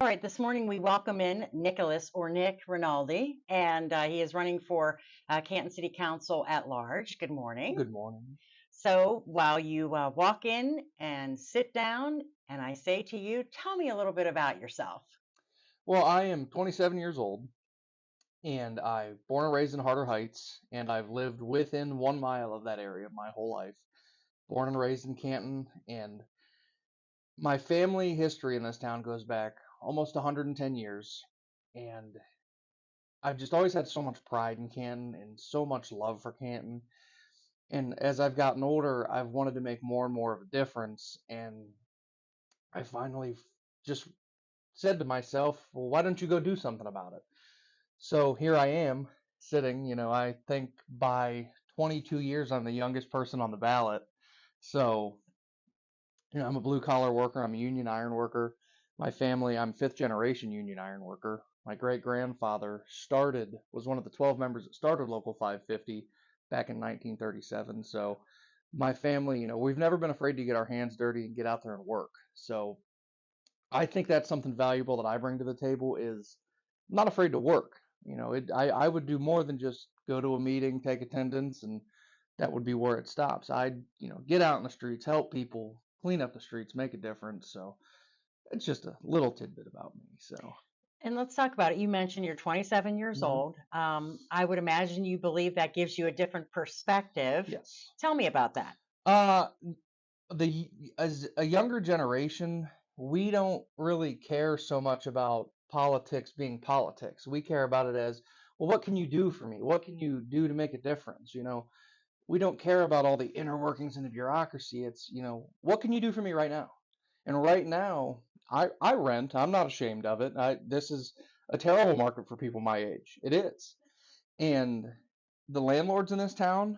All right, this morning we welcome in Nicholas or Nick Rinaldi, and he is running for Canton City Council at large. Good morning. Good morning. So while you walk in and sit down, and I say to you, tell me a little bit about yourself. Well, I am 27 years old, and I'm born and raised in Harder Heights, and I've lived within 1 mile of that area my whole life. Born and raised in Canton, and my family history in this town goes back almost 110 years, and I've just always had so much pride in Canton and so much love for Canton. And as I've gotten older, I've wanted to make more and more of a difference, and I finally just said to myself, well, why don't you go do something about it? So here I am sitting, I think by 22 years, I'm the youngest person on the ballot. So, I'm a blue collar worker. I'm a union iron worker. My family, I'm fifth generation union iron worker. My great grandfather was one of the 12 members that started Local 550 back in 1937. So my family, we've never been afraid to get our hands dirty and get out there and work. So I think that's something valuable that I bring to the table is I'm not afraid to work. I would do more than just go to a meeting, take attendance, and that would be where it stops. I'd, get out in the streets, help people, clean up the streets, make a difference. So it's just a little tidbit about me. So, And let's talk about it. You mentioned you're 27 years mhm. old. I would imagine you believe that gives you a different perspective. Yes. Tell me about that. Uh, as a younger generation, we don't really care so much about politics being politics. We care about it as, well, what can you do for me? What can you do to make a difference? We don't care about all the inner workings and the bureaucracy. It's, what can you do for me right now? And right now, I rent. I'm not ashamed of it. This is a terrible market for people my age. It is. And the landlords in this town,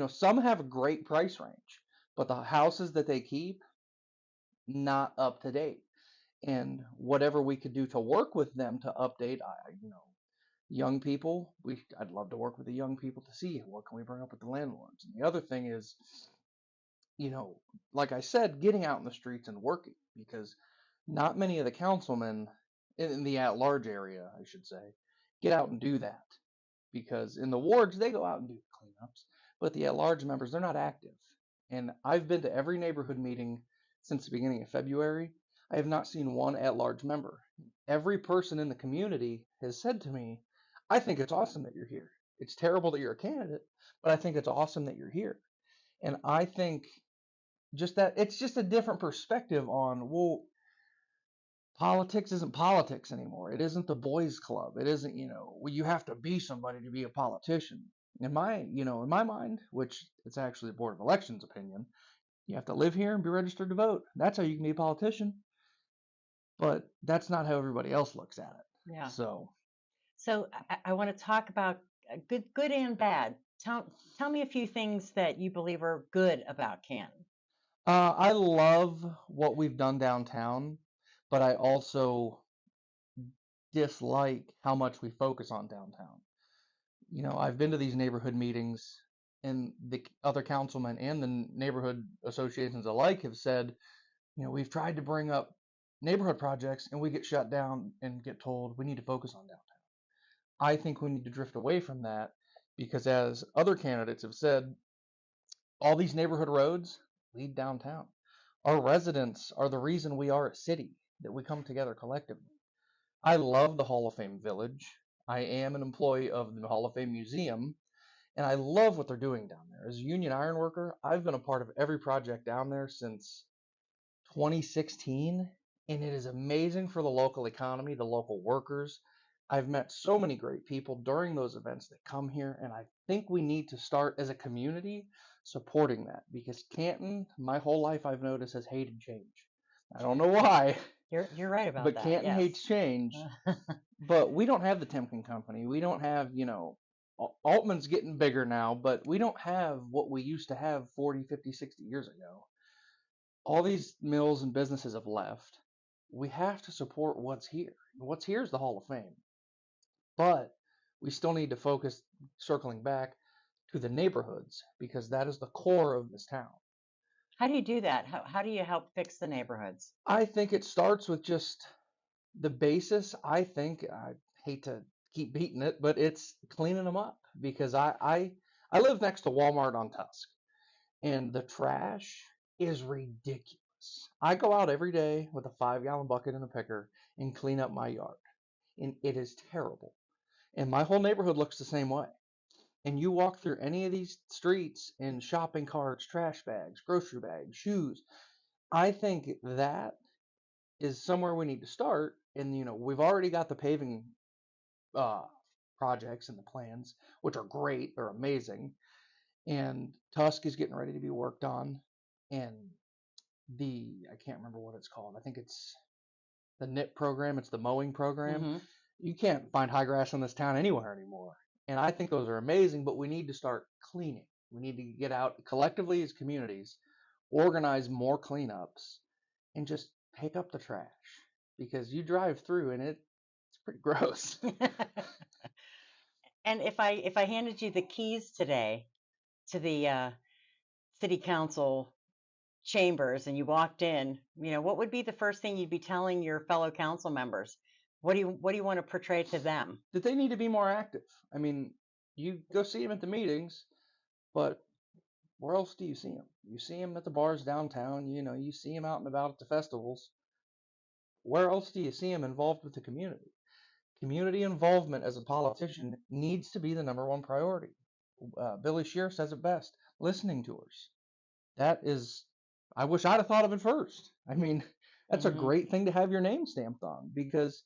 some have a great price range, but the houses that they keep, not up to date. And whatever we could do to work with them to update, young people, I'd love to work with the young people to see what can we bring up with the landlords. And the other thing is, you know, like I said, getting out in the streets and working because not many of the councilmen in the at-large area, I should say, get out and do that because in the wards they go out and do cleanups, but the at-large members they're not active. And I've been to every neighborhood meeting since the beginning of February. I have not seen one at-large member. Every person in the community has said to me, "I think it's awesome that you're here. It's terrible that you're a candidate, but I think it's awesome that you're here." And I think just that it's just a different perspective on, well, politics isn't politics anymore. It isn't the boys club. It isn't, well, you have to be somebody to be a politician. In my mind, which it's actually the Board of Elections opinion, you have to live here and be registered to vote. That's how you can be a politician. But that's not how everybody else looks at it. Yeah. So, I want to talk about good and bad. Tell me a few things that you believe are good about Canton. I love what we've done downtown, but I also dislike how much we focus on downtown. I've been to these neighborhood meetings, and the other councilmen and the neighborhood associations alike have said, we've tried to bring up neighborhood projects and we get shut down and get told we need to focus on downtown. I think we need to drift away from that because, as other candidates have said, all these neighborhood roads lead downtown. Our residents are the reason we are a city, that we come together collectively. I love the Hall of Fame Village. I am an employee of the Hall of Fame Museum, and I love what they're doing down there. As a union iron worker, I've been a part of every project down there since 2016, and it is amazing for the local economy, the local workers. I've met so many great people during those events that come here, and I think we need to start as a community supporting that because Canton, my whole life I've noticed, has hated change. I don't know why, You're right about but that. Canton Yes. hates change. But we don't have the Timken Company. We don't have, Altman's getting bigger now, but we don't have what we used to have 40, 50, 60 years ago. All these mills and businesses have left. We have to support what's here. What's here is the Hall of Fame. But we still need to focus, circling back to the neighborhoods, because that is the core of this town. How do you do that? How do you help fix the neighborhoods? I think it starts with just The basis, I think, I hate to keep beating it, but it's cleaning them up because I live next to Walmart on Tusk, and the trash is ridiculous. I go out every day with a 5 gallon bucket and a picker and clean up my yard, and it is terrible. And my whole neighborhood looks the same way. And you walk through any of these streets in shopping carts, trash bags, grocery bags, shoes. I think that is somewhere we need to start. And we've already got the paving uh, projects and the plans, which are great, they're amazing. And Tusk is getting ready to be worked on. And I can't remember what it's called. I think it's the NIP program. It's the mowing program. Mm-hmm. You can't find high grass in this town anywhere anymore. And I think those are amazing, but we need to start cleaning. We need to get out collectively as communities, organize more cleanups, and just pick up the trash because you drive through and it's pretty gross. And if I handed you the keys today to the city council chambers and you walked in, what would be the first thing you'd be telling your fellow council members? What do you want to portray to them? That they need to be more active. I mean, you go see them at the meetings, but where else do you see them? You see them at the bars downtown. You see them out and about at the festivals. Where else do you see them involved with the community? Community involvement as a politician needs to be the number one priority. Billy Shear says it best: listening tours. That is, I wish I'd have thought of it first. I mean, that's a great thing to have your name stamped on because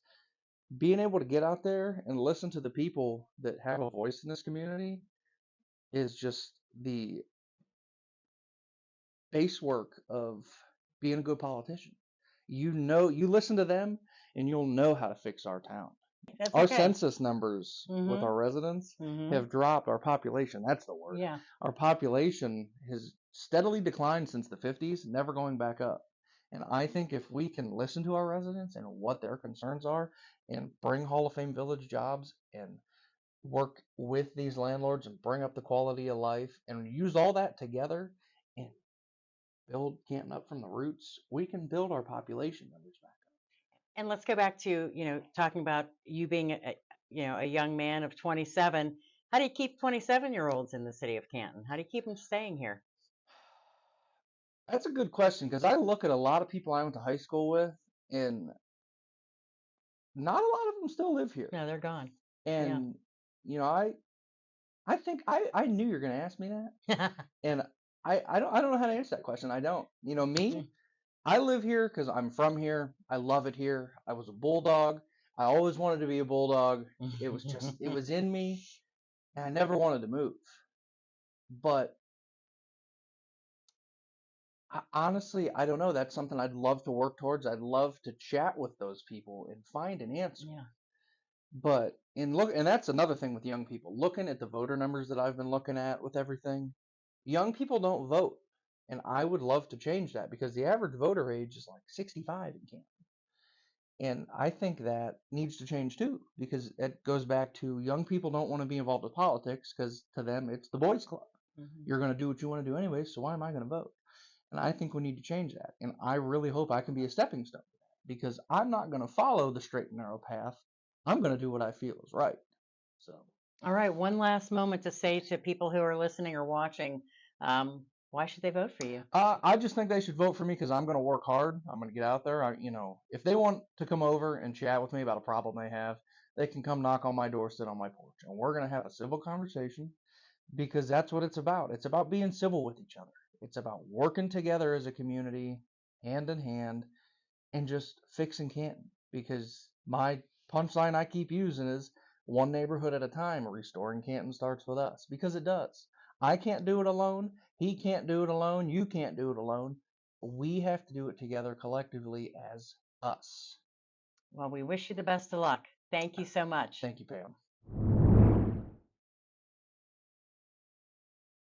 being able to get out there and listen to the people that have a voice in this community is just the base work of being a good politician. You listen to them and you'll know how to fix our town. That's Our okay. census numbers with our residents have dropped. Our population, that's the word. Yeah. Our population has steadily declined since the 50s, never going back up. And I think if we can listen to our residents and what their concerns are and bring Hall of Fame Village jobs and work with these landlords and bring up the quality of life and use all that together and build Canton up from the roots, we can build our population numbers back up. And let's go back to, talking about you being a young man of 27. How do you keep 27-year-olds in the city of Canton? How do you keep them staying here? That's a good question because I look at a lot of people I went to high school with, and not a lot of them still live here. No, they're gone. And I think I knew you were going to ask me that, and I don't know how to answer that question. I don't. Me, I live here because I'm from here. I love it here. I was a bulldog. I always wanted to be a bulldog. It was in me, and I never wanted to move. But honestly, I don't know. That's something I'd love to work towards. I'd love to chat with those people and find an answer. Yeah. But and that's another thing with young people. Looking at the voter numbers that I've been looking at with everything, young people don't vote. And I would love to change that because the average voter age is like 65 in Canton. And I think that needs to change too because it goes back to young people don't want to be involved with politics because to them it's the boys' club. You're going to do what you want to do anyway, so why am I going to vote? And I think we need to change that. And I really hope I can be a stepping stone to that because I'm not going to follow the straight and narrow path. I'm going to do what I feel is right. So, all right, one last moment to say to people who are listening or watching, why should they vote for you? I just think they should vote for me because I'm going to work hard. I'm going to get out there. If they want to come over and chat with me about a problem they have, they can come knock on my door, sit on my porch, and we're going to have a civil conversation because that's what it's about. It's about being civil with each other. It's about working together as a community, hand in hand, and just fixing Canton. Because my punchline I keep using is one neighborhood at a time. Restoring Canton starts with us because it does. I can't do it alone. He can't do it alone. You can't do it alone. We have to do it together collectively as us. Well, we wish you the best of luck. Thank you so much. Thank you, Pam.